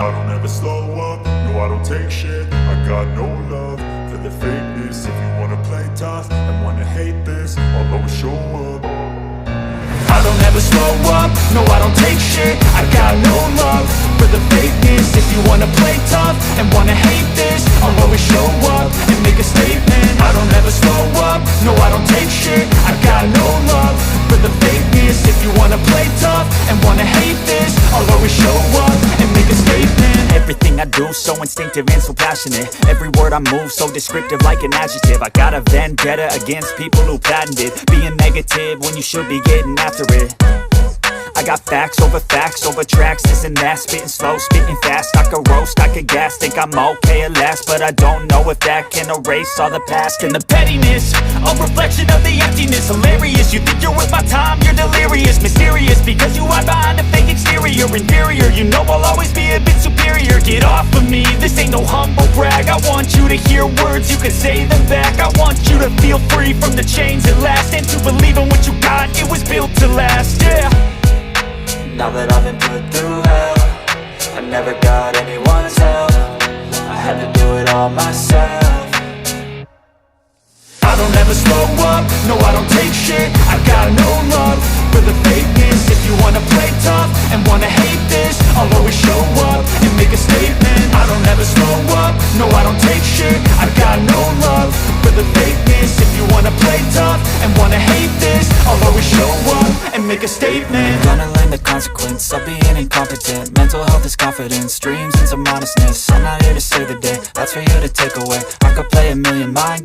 I don't ever slow up, no I don't take shit. I got no love for the fakeness. If you wanna play tough and wanna hate this, I'll always show up. I don't ever slow up, no I don't take shit. I got no love for the fakeness. If you wanna play tough and wanna hate this, I'll always show up and make a statement. I don't ever slow up, no I don't take shit. I got no love for the fakeness. If you wanna play tough and wanna hate this, I'll always show up and make a statement. Everything I do so instinctive and so passionate. Every word I move so descriptive like an adjective. I got a vendetta against people who patented being negative when you should be getting after it. I got facts over tracks, this and that. Spitting slow, spitting fast, I could roast, I could gas. Think I'm okay at last, but I don't know if that can erase all the past. And the pettiness, a reflection of the emptiness. Hilarious, you think you're worth my time, you're delirious. Mysterious, because you hide behind a fake exterior. Inferior, you know I'll always be a bit superior. Get off of me, this ain't no humble brag. I want you to hear words, you can say them back. I want you to feel free from the chains at last, and to believe in what you got, it was built to last, yeah. Now that I've been put through hell, I never got anyone's help. I had to do it all myself. I don't ever slow up, no I don't take shit. I got no love for the fakeness. If you wanna play tough and wanna hate this, I'll always show up and make a statement. I don't ever slow up, no I don't take shit. I got no love for the fakeness. If you wanna play tough and wanna hate this, I'll always show up and make a statement. Gonna learn the consequence of being incompetent. Mental health is confidence, dreams and some honestness. I'm not here to save the day, that's for you to take away. I could play a million mind games